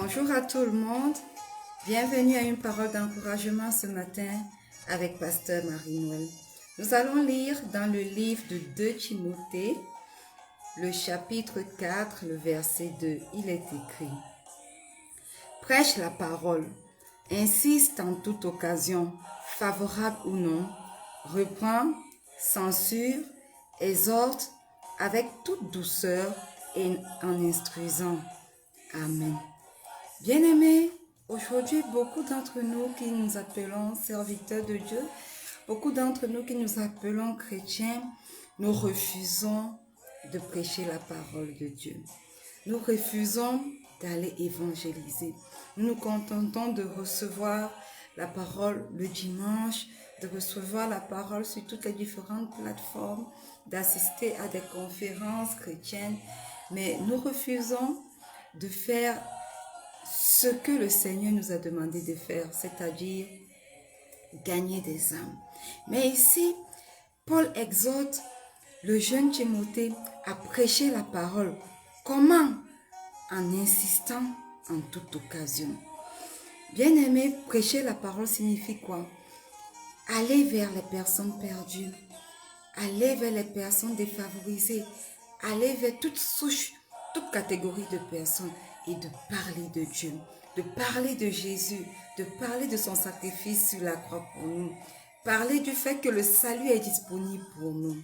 Bonjour à tout le monde. Bienvenue à une parole d'encouragement ce matin avec Pasteur Marie-Noël. Nous allons lire dans le livre de 2 Timothée, le chapitre 4, le verset 2. Il est écrit: Prêche la parole, insiste en toute occasion, favorable ou non, reprend, censure, exhorte avec toute douceur et en instruisant. Amen. Bien-aimés, aujourd'hui, beaucoup d'entre nous qui nous appelons serviteurs de Dieu, beaucoup d'entre nous qui nous appelons chrétiens, nous refusons de prêcher la parole de Dieu. Nous refusons d'aller évangéliser. Nous nous contentons de recevoir la parole le dimanche, de recevoir la parole sur toutes les différentes plateformes, d'assister à des conférences chrétiennes, mais nous refusons de faire ce que le Seigneur nous a demandé de faire, c'est-à-dire gagner des âmes. Mais ici, Paul exhorte le jeune Timothée à prêcher la parole. Comment? En insistant en toute occasion. Bien-aimé, prêcher la parole signifie quoi? Aller vers les personnes perdues, aller vers les personnes défavorisées, aller vers toute souche, toute catégorie de personnes et de parler de Dieu, de parler de Jésus, de parler de son sacrifice sur la croix pour nous, parler du fait que le salut est disponible pour nous.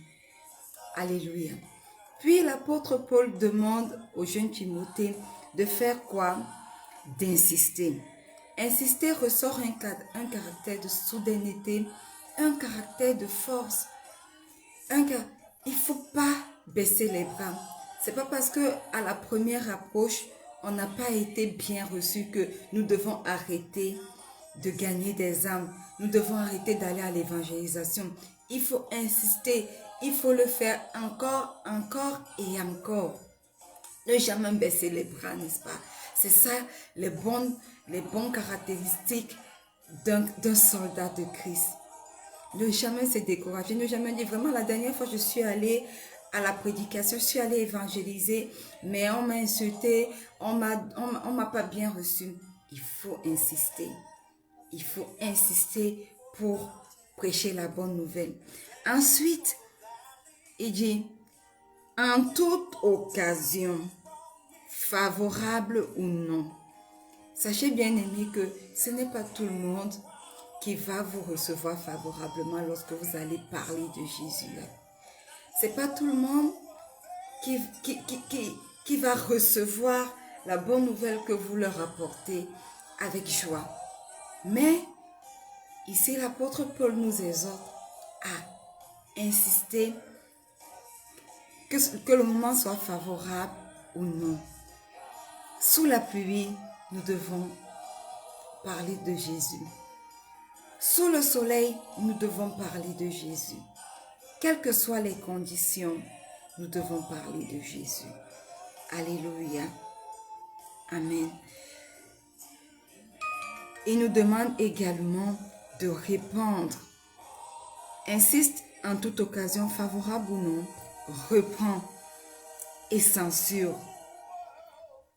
Alléluia. Puis l'apôtre Paul demande au jeune Timothée de faire quoi? D'insister. Insister ressort un caractère de soudaineté, un caractère de force. Il ne faut pas baisser les bras. C'est pas parce que à la première approche, on n'a pas été bien reçu que nous devons arrêter de gagner des âmes. Nous devons arrêter d'aller à l'évangélisation. Il faut insister. Il faut le faire encore et encore. Ne jamais baisser les bras, n'est-ce pas? C'est ça les bonnes caractéristiques d'un soldat de Christ. Ne jamais se décourager, ne jamais dire vraiment la dernière fois je suis allée à la prédication, je suis allée évangéliser, mais on m'a insulté, on m'a pas bien reçu. Il faut insister. Il faut insister pour prêcher la bonne nouvelle. Ensuite, il dit, en toute occasion, favorable ou non. Sachez bien aimé que ce n'est pas tout le monde qui va vous recevoir favorablement lorsque vous allez parler de Jésus. C'est pas tout le monde qui va recevoir la bonne nouvelle que vous leur apportez avec joie. Mais ici l'apôtre Paul nous exhorte à insister que le moment soit favorable ou non. Sous la pluie, nous devons parler de Jésus. Sous le soleil, nous devons parler de Jésus. Quelles que soient les conditions, nous devons parler de Jésus. Alléluia. Amen. Il nous demande également de répandre. Insiste en toute occasion, favorable ou non, reprend et censure.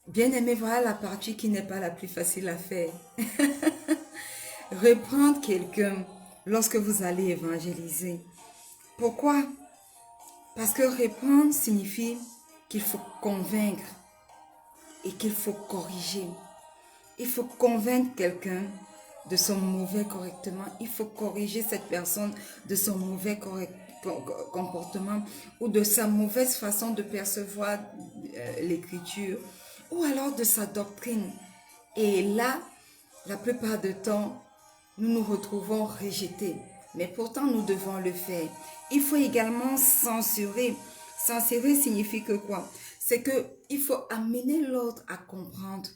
Bien-aimé, voilà la partie qui n'est pas la plus facile à faire. Reprendre quelqu'un lorsque vous allez évangéliser. Pourquoi? Parce que reprendre signifie qu'il faut convaincre et qu'il faut corriger. Il faut convaincre quelqu'un de son mauvais correctement. Il faut corriger cette personne de son mauvais comportement ou de sa mauvaise façon de percevoir l'écriture ou alors de sa doctrine. Et là, la plupart du temps, nous nous retrouvons rejetés. Mais pourtant, nous devons le faire. Il faut également censurer. Censurer signifie que quoi? C'est qu'il faut amener l'autre à comprendre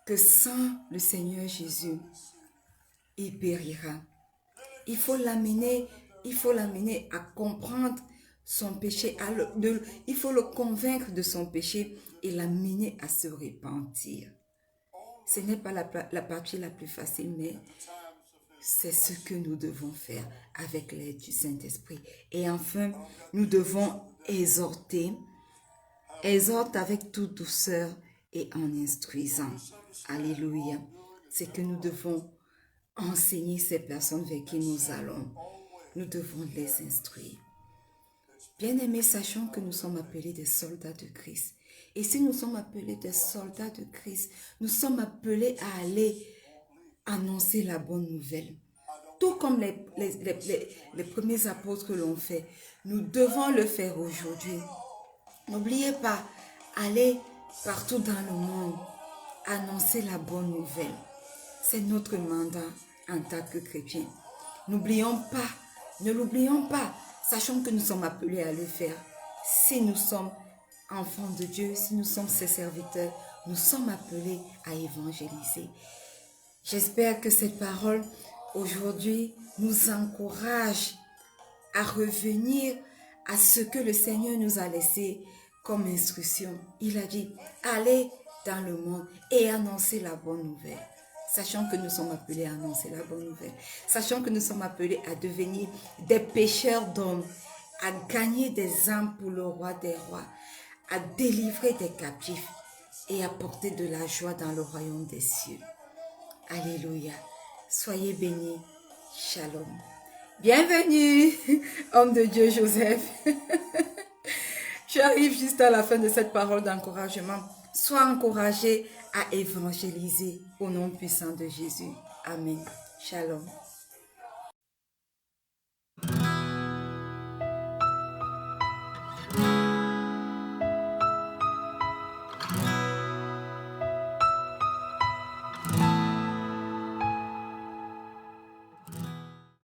que sans le Seigneur Jésus, il périra. Il faut l'amener à comprendre son péché, il faut le convaincre de son péché et l'amener à se repentir. Ce n'est pas la partie la plus facile, mais c'est ce que nous devons faire avec l'aide du Saint-Esprit. Et enfin, nous devons exhorter avec toute douceur et en instruisant. Alléluia. C'est que nous devons enseigner ces personnes vers qui nous allons. Nous devons les instruire. Bien-aimés, sachons que nous sommes appelés des soldats de Christ. Et si nous sommes appelés des soldats de Christ, nous sommes appelés à aller annoncer la bonne nouvelle. Tout comme les premiers apôtres l'ont fait, nous devons le faire aujourd'hui. N'oubliez pas, allez partout dans le monde, annoncer la bonne nouvelle. C'est notre mandat en tant que chrétiens. N'oublions pas, ne l'oublions pas. Sachons que nous sommes appelés à le faire. Si nous sommes enfants de Dieu, si nous sommes ses serviteurs, nous sommes appelés à évangéliser. J'espère que cette parole aujourd'hui nous encourage à revenir à ce que le Seigneur nous a laissé comme instruction. Il a dit, allez dans le monde et annoncez la bonne nouvelle. Sachant que nous sommes appelés à annoncer la bonne nouvelle. Sachant que nous sommes appelés à devenir des pêcheurs d'hommes, à gagner des âmes pour le roi des rois, à délivrer des captifs et à porter de la joie dans le royaume des cieux. Alléluia. Soyez bénis. Shalom. Bienvenue, homme de Dieu Joseph. J'arrive juste à la fin de cette parole d'encouragement. Sois encouragé à évangéliser au nom puissant de Jésus. Amen. Shalom.